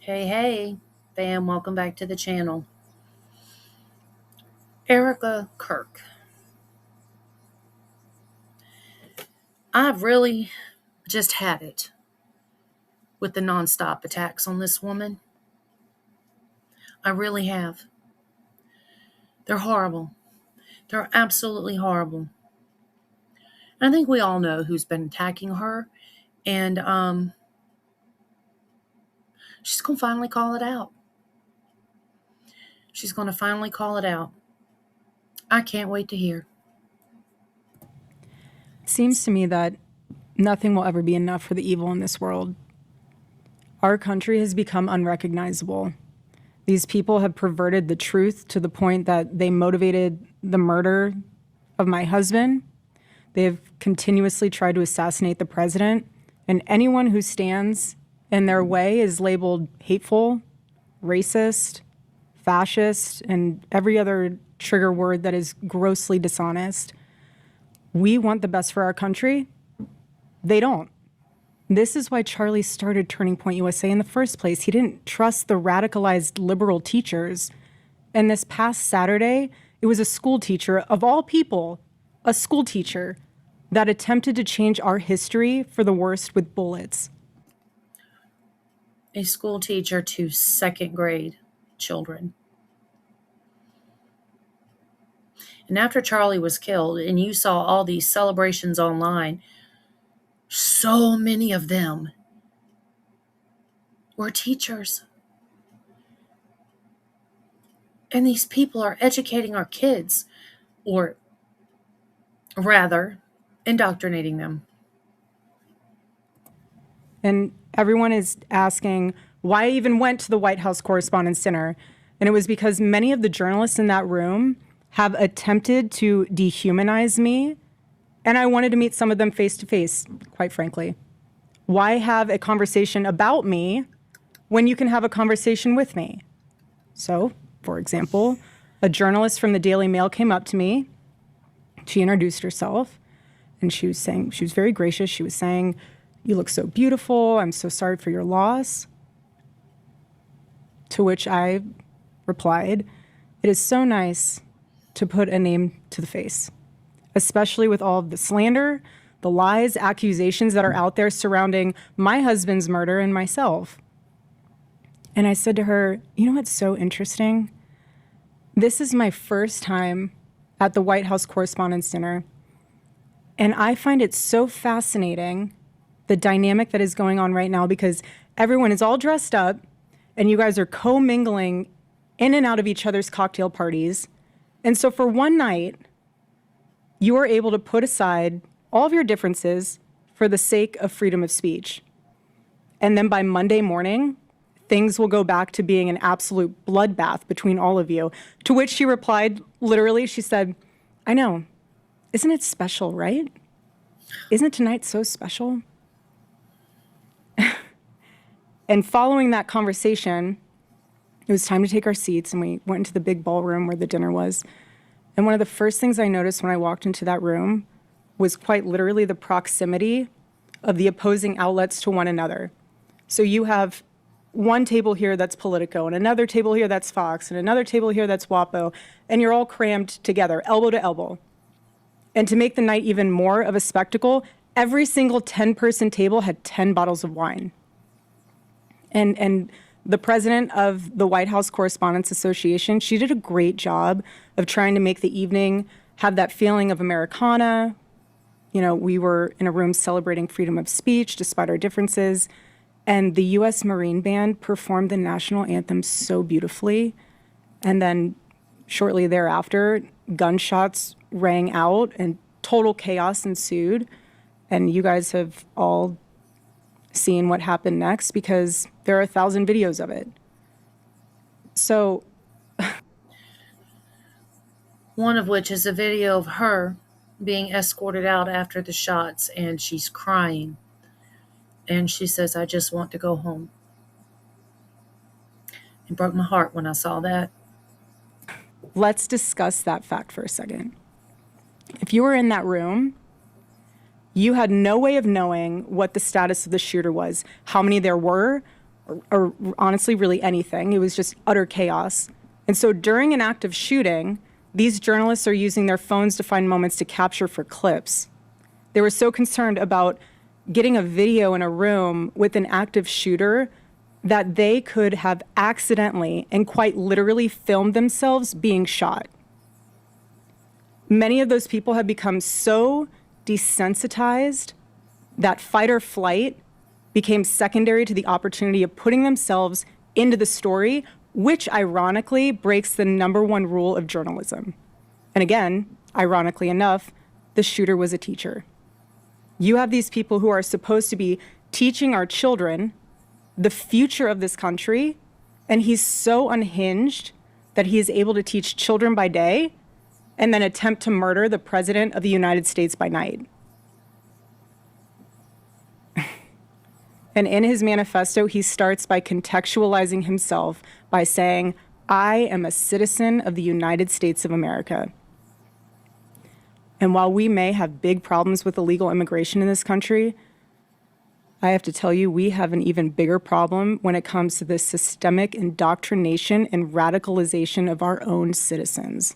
Hey, fam, welcome back to the channel. Erika Kirk. I've really just had it with the nonstop attacks on this woman. I really have. They're horrible. They're absolutely horrible. I think we all know who's been attacking her, and she's going to finally call it out. She's going to finally call it out. I can't wait to hear. It seems to me that nothing will ever be enough for the evil in this world. Our country has become unrecognizable. These people have perverted the truth to the point that they motivated the murder of my husband. They have continuously tried to assassinate the president, and anyone who stands in their way is labeled hateful, racist, fascist, and every other trigger word that is grossly dishonest. We want the best for our country. They don't. This is why Charlie started Turning Point USA in the first place. He didn't trust the radicalized liberal teachers. And this past Saturday, it was a school teacher, of all people, a school teacher that attempted to change our history for the worst with bullets. A school teacher to second grade children. And after Charlie was killed, and you saw all these celebrations online, so many of them were teachers. And these people are educating our kids, or rather, indoctrinating them. And everyone is asking why I even went to the White House Correspondents' Dinner. And it was because many of the journalists in that room have attempted to dehumanize me. And I wanted to meet some of them face to face, quite frankly. Why have a conversation about me when you can have a conversation with me? So, for example, a journalist from the Daily Mail came up to me. She introduced herself, and she was very gracious. She was saying, "You look so beautiful. I'm so sorry for your loss." To which I replied, "It is so nice to put a name to the face, especially with all of the slander, the lies, accusations that are out there surrounding my husband's murder and myself." And I said to her, "You know what's so interesting? This is my first time at the White House Correspondents' Dinner, and I find it so fascinating, the dynamic that is going on right now, because everyone is all dressed up, and you guys are co-mingling in and out of each other's cocktail parties. And so for one night, you are able to put aside all of your differences for the sake of freedom of speech. And then by Monday morning, things will go back to being an absolute bloodbath between all of you." To which she replied, literally, she said, "I know. Isn't it special, right? Isn't tonight so special?" And following that conversation, it was time to take our seats, and we went into the big ballroom where the dinner was. And one of the first things I noticed when I walked into that room was quite literally the proximity of the opposing outlets to one another. So you have one table here that's Politico, and another table here that's Fox, and another table here that's WAPO, and you're all crammed together, elbow to elbow. And to make the night even more of a spectacle, every single 10-person table had 10 bottles of wine. And the president of the White House Correspondents Association, she did a great job of trying to make the evening have that feeling of Americana. You know, we were in a room celebrating freedom of speech despite our differences. And the U.S. Marine Band performed the national anthem so beautifully. And then shortly thereafter, gunshots rang out and total chaos ensued. And you guys have all seen what happened next because there are 1,000 videos of it. So One of which is a video of her being escorted out after the shots, and she's crying. And she says, "I just want to go home." It broke my heart when I saw that. let's discuss that fact for a second. If you were in that room, you had no way of knowing what the status of the shooter was, how many there were, or honestly, really anything. It was just utter chaos. And so during an active shooting, these journalists are using their phones to find moments to capture for clips. They were so concerned about getting a video in a room with an active shooter that they could have accidentally and quite literally filmed themselves being shot. Many of those people have become so desensitized that fight or flight became secondary to the opportunity of putting themselves into the story, which ironically breaks the number one rule of journalism. And again, ironically enough, the shooter was a teacher. You have these people who are supposed to be teaching our children the future of this country, and he's so unhinged that he is able to teach children by day and then attempt to murder the president of the United States by night. And in his manifesto, he starts by contextualizing himself by saying, I am a citizen of the United States of America. And while we may have big problems with illegal immigration in this country, I have to tell you, we have an even bigger problem when it comes to the systemic indoctrination and radicalization of our own citizens.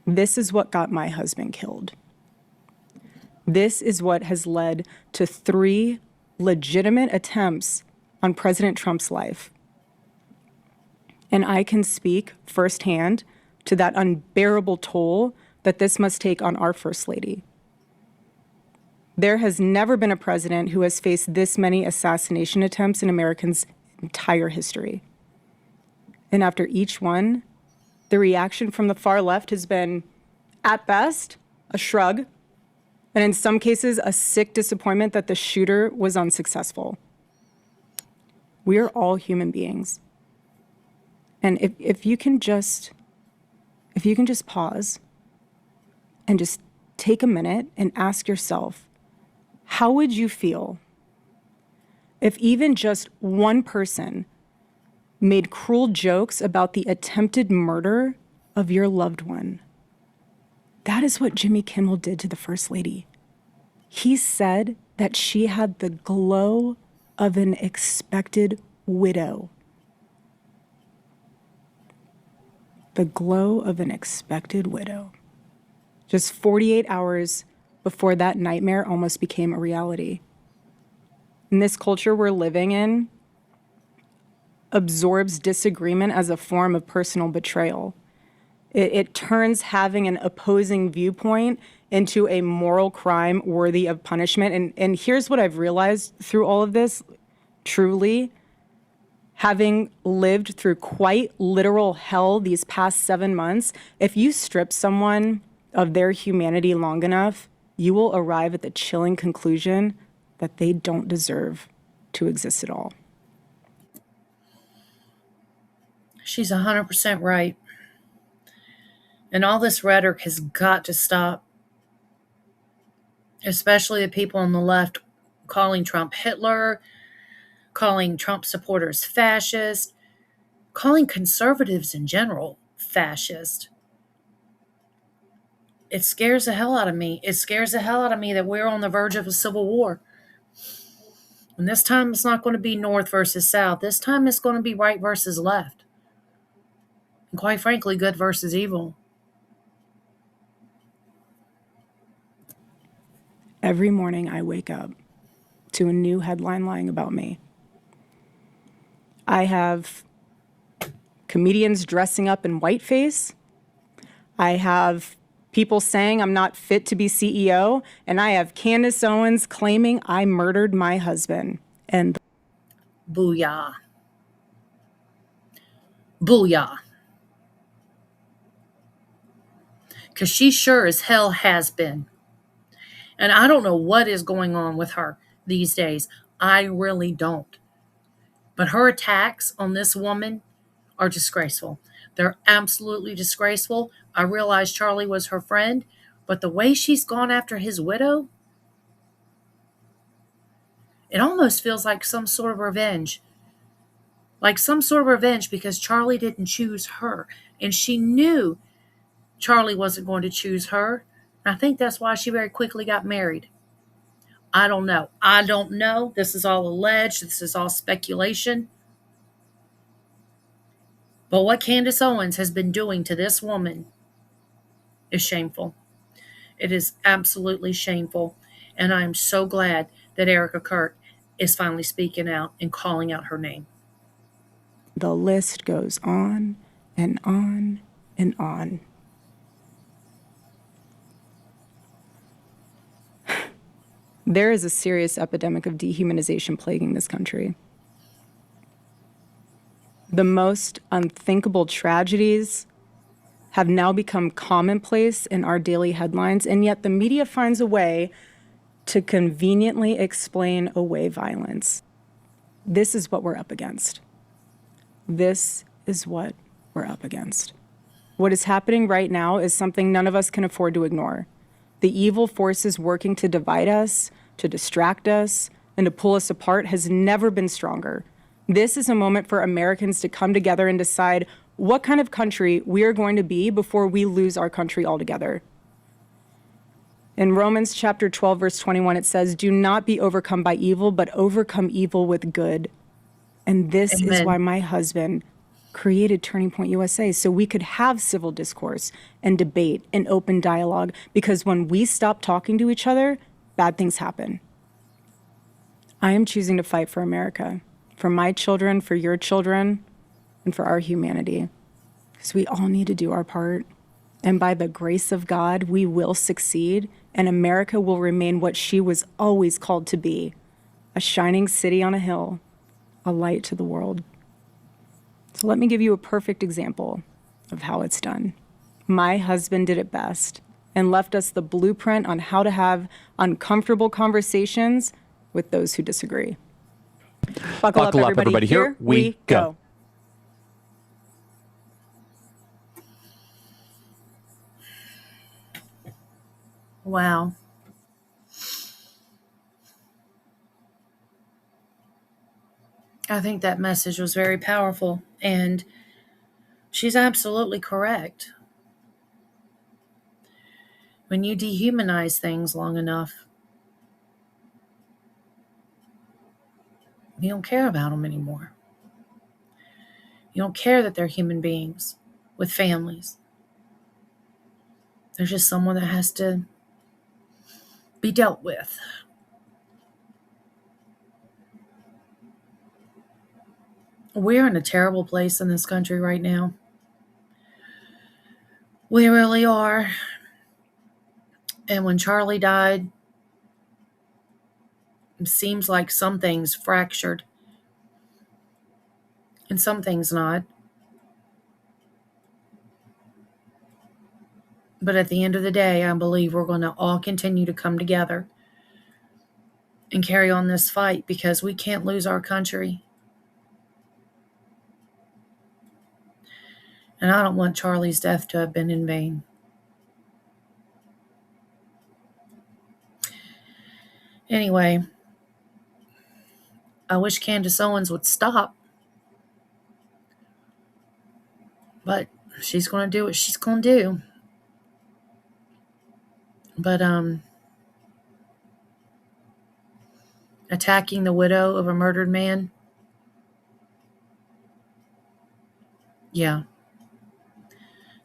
This is what got my husband killed. This is what has led to 3 legitimate attempts on President Trump's life. And I can speak firsthand to that unbearable toll that this must take on our First Lady. There has never been a president who has faced this many assassination attempts in Americans' entire history. And after each one, the reaction from the far left has been, at best, a shrug, and in some cases, a sick disappointment that the shooter was unsuccessful. We are all human beings. And if you can just pause and just take a minute and ask yourself, how would you feel if even just one person made cruel jokes about the attempted murder of your loved one? That is what Jimmy Kimmel did to the First Lady. He said that she had the glow of an expected widow. The glow of an expected widow. Just 48 hours before that nightmare almost became a reality. And this culture we're living in absorbs disagreement as a form of personal betrayal. It turns having an opposing viewpoint into a moral crime worthy of punishment. And here's what I've realized through all of this, truly, having lived through quite literal hell these past 7 months, if you strip someone of their humanity long enough, you will arrive at the chilling conclusion that they don't deserve to exist at all. She's 100% right. And all this rhetoric has got to stop, especially the people on the left calling Trump Hitler, calling Trump supporters fascist, calling conservatives in general fascist. It scares the hell out of me. It scares the hell out of me that we're on the verge of a civil war. And this time it's not going to be North versus South. This time it's going to be right versus left. And quite frankly, good versus evil. Every morning I wake up to a new headline lying about me. I have comedians dressing up in whiteface. I have people saying I'm not fit to be CEO. And I have Candace Owens claiming I murdered my husband. And Booyah. Booyah. Because she sure as hell has been. And I don't know what is going on with her these days. I really don't. But her attacks on this woman are disgraceful. They're absolutely disgraceful. I realize Charlie was her friend, but the way she's gone after his widow, it almost feels like some sort of revenge. Like some sort of revenge because Charlie didn't choose her. And she knew Charlie wasn't going to choose her. And I think that's why she very quickly got married. I don't know. I don't know. This is all alleged. This is all speculation. But what Candace Owens has been doing to this woman is shameful. It is absolutely shameful. And I'm so glad that Erika Kirk is finally speaking out and calling out her name. The list goes on and on and on. There is a serious epidemic of dehumanization plaguing this country. The most unthinkable tragedies have now become commonplace in our daily headlines, and yet the media finds a way to conveniently explain away violence. This is what we're up against. This is what we're up against. What is happening right now is something none of us can afford to ignore. The evil forces working to divide us, to distract us, and to pull us apart has never been stronger. This is a moment for Americans to come together and decide what kind of country we are going to be before we lose our country altogether. In Romans chapter 12, verse 21, it says, "Do not be overcome by evil, but overcome evil with good." And this Amen. is why my husband created Turning Point USA, so we could have civil discourse and debate and open dialogue, because when we stop talking to each other, bad things happen. I am choosing to fight for America, for my children, for your children, and for our humanity, because we all need to do our part. And by the grace of God, we will succeed, and America will remain what she was always called to be, a shining city on a hill, a light to the world. So let me give you a perfect example of how it's done. My husband did it best and left us the blueprint on how to have uncomfortable conversations with those who disagree. Buckle up, everybody. Here we go. Wow. I think that message was very powerful, and she's absolutely correct. When you dehumanize things long enough, you don't care about them anymore. You don't care that they're human beings with families. They're just someone that has to be dealt with. We're in a terrible place in this country right now. We really are. And when Charlie died, it seems like some things fractured and some things not. But at the end of the day, I believe we're going to all continue to come together and carry on this fight, because we can't lose our country. And I don't want Charlie's death to have been in vain. Anyway, I wish Candace Owens would stop. But she's going to do what she's going to do. But attacking the widow of a murdered man, yeah,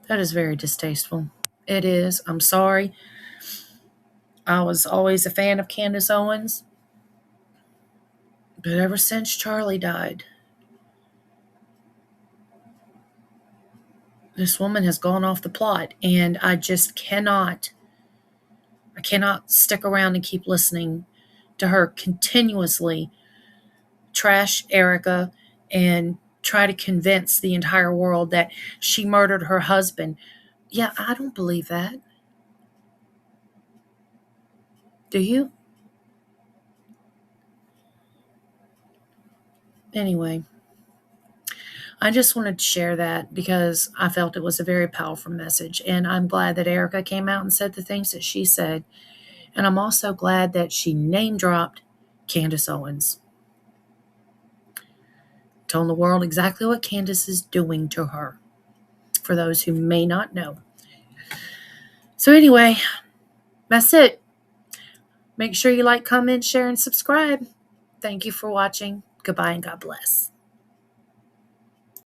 that is very distasteful. It is. I'm sorry. I was always a fan of Candace Owens. But ever since Charlie died, this woman has gone off the plot. And I just cannot stick around and keep listening to her continuously trash Erika and try to convince the entire world that she murdered her husband. Yeah, I don't believe that. Do you? Anyway, I just wanted to share that because I felt it was a very powerful message. And I'm glad that Erika came out and said the things that she said. And I'm also glad that she name dropped Candace Owens, telling the world exactly what Candace is doing to her, for those who may not know. So anyway, that's it. Make sure you like, comment, share, and subscribe. Thank you for watching. Goodbye and God bless.